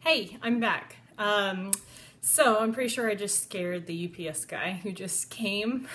Hey, I'm back. So I'm pretty sure I just scared the UPS guy who just came,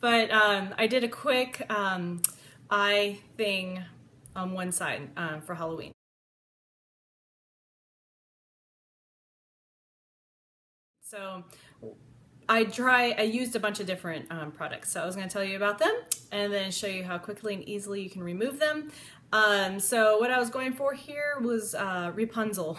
but I did a quick eye thing on one side for Halloween. So I used a bunch of different products. So I was going to tell you about them and then show you how quickly and easily you can remove them. So what I was going for here was Rapunzel.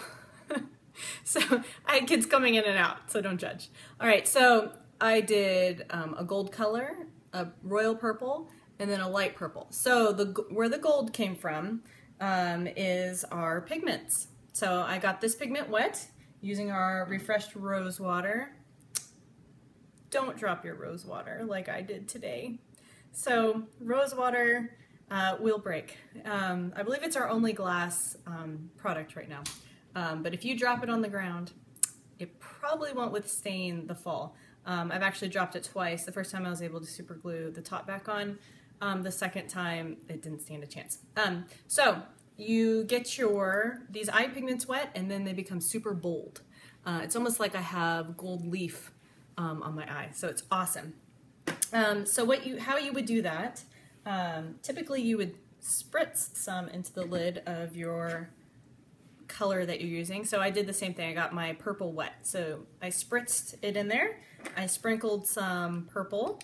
So I had kids coming in and out, so don't judge. All right, so I did a gold color, a royal purple, and then a light purple. So where the gold came from is our pigments. So I got this pigment wet using our refreshed rose water. Don't drop your rose water like I did today. So rose water will break. I believe it's our only glass product right now. But if you drop it on the ground, it probably won't withstand the fall. I've actually dropped it twice. The first time I was able to super glue the top back on. The second time it didn't stand a chance. So you get these eye pigments wet and then they become super bold. It's almost like I have gold leaf on my eye, so it's awesome. So how you would do that, typically you would spritz some into the lid of your color that you're using. So I did the same thing. I got my purple wet. So I spritzed it in there. I sprinkled some purple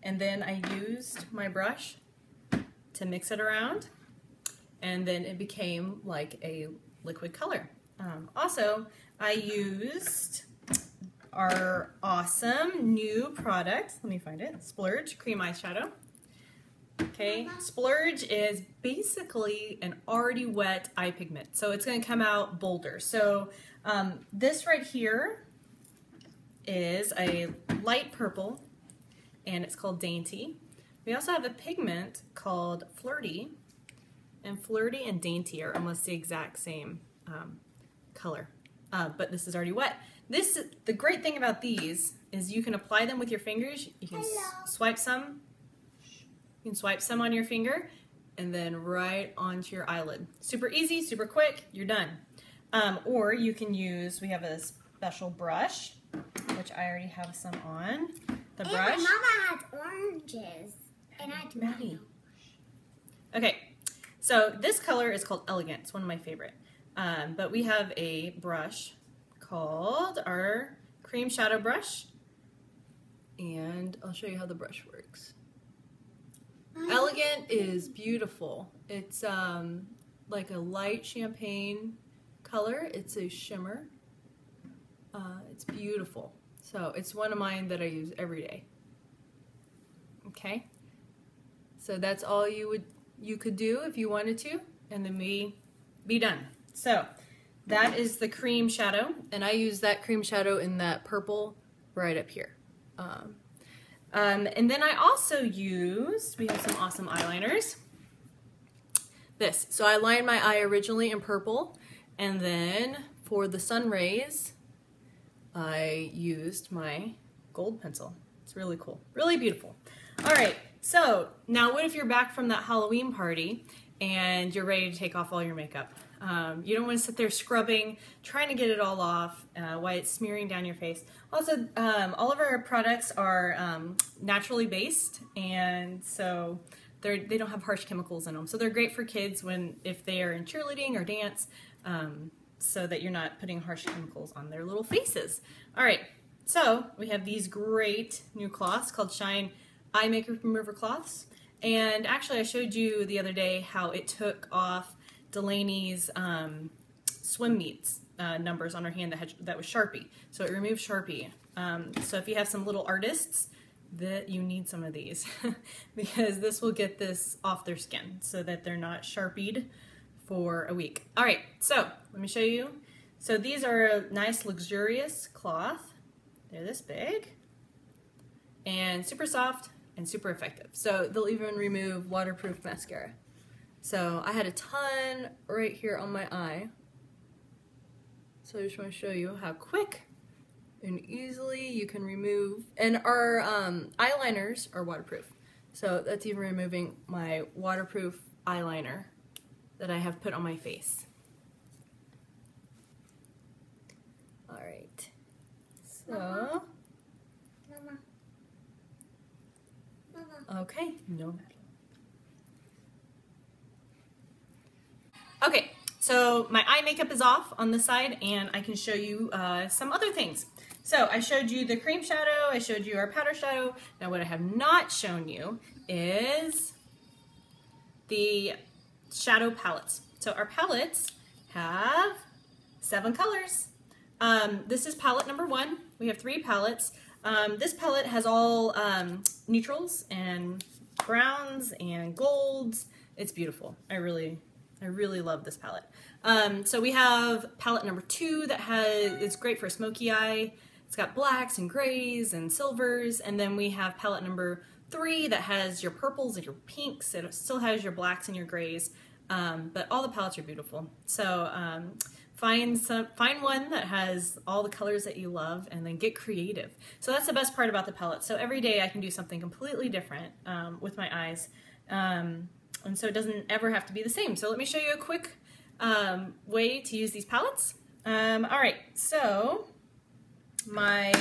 and then I used my brush to mix it around and then it became like a liquid color. Also, I used our awesome new product. Let me find it. Splurge Cream Eyeshadow. Okay, Splurge is basically an already wet eye pigment, so it's going to come out bolder. So this right here is a light purple, and it's called Dainty. We also have a pigment called Flirty, and Flirty and Dainty are almost the exact same color, but this is already wet. The great thing about these is you can apply them with your fingers. You can swipe some. You can swipe some on your finger and then right onto your eyelid. Super easy, super quick, you're done. Or you can we have a special brush, which I already have some on. The brush. And Mama has oranges. And I do not know. Okay, so this color is called Elegant. It's one of my favorite. But we have a brush called our Cream Shadow Brush. And I'll show you how the brush works. Elegant is beautiful. It's like a light champagne color. It's a shimmer. It's beautiful. So it's one of mine that I use every day. Okay, so that's all you could do if you wanted to, and then be done. So that is the cream shadow, and I use that cream shadow in that purple right up here. And then I also we have some awesome eyeliners. So I lined my eye originally in purple, and then for the sun rays, I used my gold pencil. It's really cool, really beautiful. All right, so now what if you're back from that Halloween party and you're ready to take off all your makeup? You don't want to sit there scrubbing, trying to get it all off while it's smearing down your face. Also, all of our products are naturally based, and so they don't have harsh chemicals in them. So they're great for kids if they are in cheerleading or dance, so that you're not putting harsh chemicals on their little faces. All right, so we have these great new cloths called Shine Eye Makeup Remover Cloths. And actually, I showed you the other day how it took off Delaney's swim meets numbers on her hand that was Sharpie. So it removed Sharpie. So if you have some little artists, that you need some of these because this will get this off their skin so that they're not Sharpied for a week. All right, so let me show you. So these are a nice luxurious cloth. They're this big and super soft and super effective. So they'll even remove waterproof mascara. So I had a ton right here on my eye. So I just want to show you how quick and easily you can remove. And our eyeliners are waterproof. So that's even removing my waterproof eyeliner that I have put on my face. So, Mama. Mama. okay, no matter. Okay, so my eye makeup is off on this side, and I can show you some other things. So I showed you the cream shadow, I showed you our powder shadow. Now what I have not shown you is the shadow palettes. So our palettes have 7 colors. This is palette number 1. We have 3 palettes. This palette has all neutrals and browns and golds. It's beautiful. I really love this palette. So we have palette number 2 that it's great for a smoky eye. It's got blacks and grays and silvers. And then we have palette number 3 that has your purples and your pinks. It still has your blacks and your grays. But all the palettes are beautiful. So find one that has all the colors that you love, and then get creative. So that's the best part about the palette. So every day I can do something completely different with my eyes. And so it doesn't ever have to be the same. So let me show you a quick way to use these palettes. All right, so my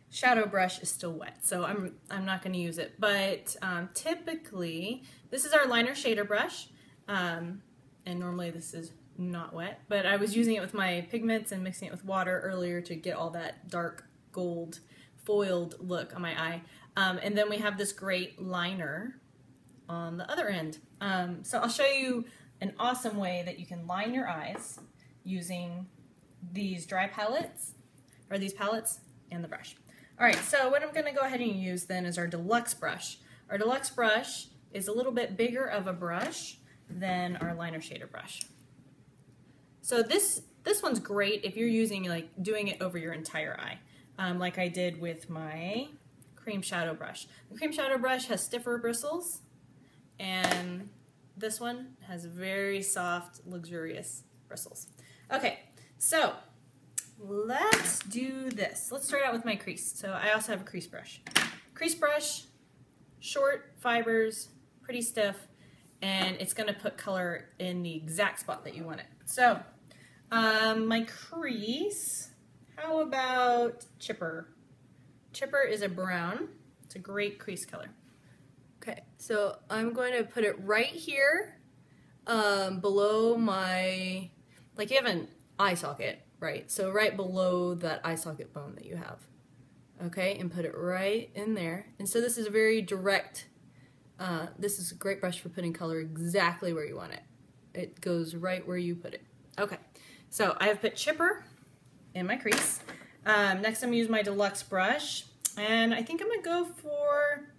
shadow brush is still wet, so I'm not going to use it. But typically, this is our liner shader brush, and normally this is not wet. But I was using it with my pigments and mixing it with water earlier to get all that dark gold foiled look on my eye. And then we have this great liner on the other end. So I'll show you an awesome way that you can line your eyes using these dry palettes, or these palettes, and the brush. All right, so what I'm gonna go ahead and use then is our deluxe brush. Our deluxe brush is a little bit bigger of a brush than our liner shader brush. So this one's great if you're using, like, doing it over your entire eye, like I did with my cream shadow brush. The cream shadow brush has stiffer bristles, and this one has very soft, luxurious bristles. Okay, so let's do this. Let's start out with my crease. So I also have a crease brush. Crease brush, short fibers, pretty stiff, and it's gonna put color in the exact spot that you want it. So my crease, how about Chipper? Chipper is a brown. It's a great crease color. Okay, so I'm going to put it right here below my, like, you have an eye socket, right? So right below that eye socket bone that you have. Okay, and put it right in there. And so this is a very direct, this is a great brush for putting color exactly where you want it. It goes right where you put it. Okay, so I have put Chipper in my crease. Next I'm going to use my deluxe brush, and I think I'm going to go for,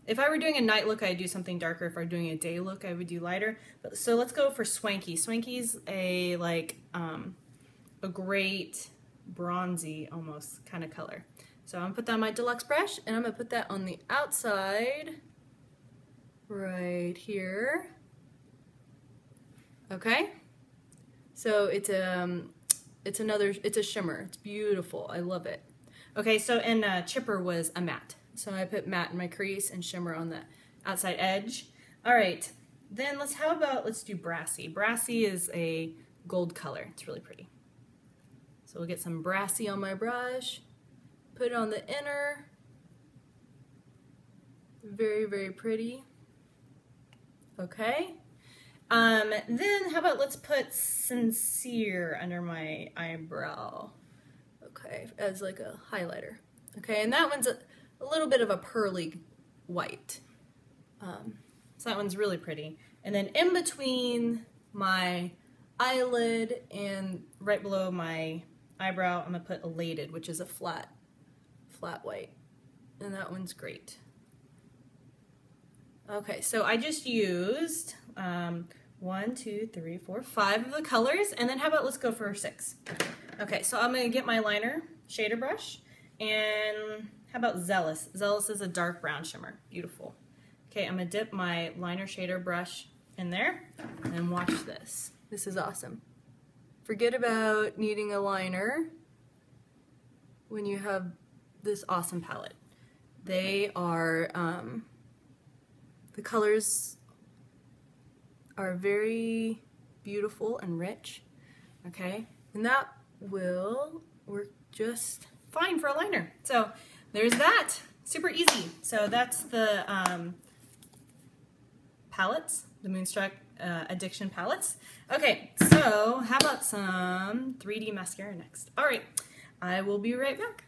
if I were doing a night look, I'd do something darker. If I were doing a day look, I would do lighter. But, so let's go for Swanky. Swanky's a, like, a great bronzy almost kind of color. So I'm going to put that on my deluxe brush, and I'm going to put that on the outside right here. Okay? So it's a shimmer. It's beautiful. I love it. Okay, so, and Chipper was a matte. So I put matte in my crease and shimmer on the outside edge. All right, then let's do Brassy. Brassy is a gold color. It's really pretty. So we'll get some Brassy on my brush, put it on the inner. Very, very pretty. Okay. Then how about let's put Sincere under my eyebrow. Okay, as like a highlighter. Okay, and that one's a little bit of a pearly white. So that one's really pretty. And then in between my eyelid and right below my eyebrow, I'm gonna put Elated, which is a flat white. And that one's great. Okay, so I just used 1, 2, 3, 4, 5 of the colors, and then how about let's go for 6. Okay, so I'm gonna get my liner shader brush, and how about Zealous? Zealous is a dark brown shimmer, beautiful. Okay, I'm gonna dip my liner shader brush in there, and watch this. This is awesome. Forget about needing a liner when you have this awesome palette. They are, the colors are very beautiful and rich, okay? And that will work just fine for a liner. So there's that. Super easy. So that's the palettes, the Moonstruck Addiction palettes. Okay, so how about some 3D mascara next? All right, I will be right back.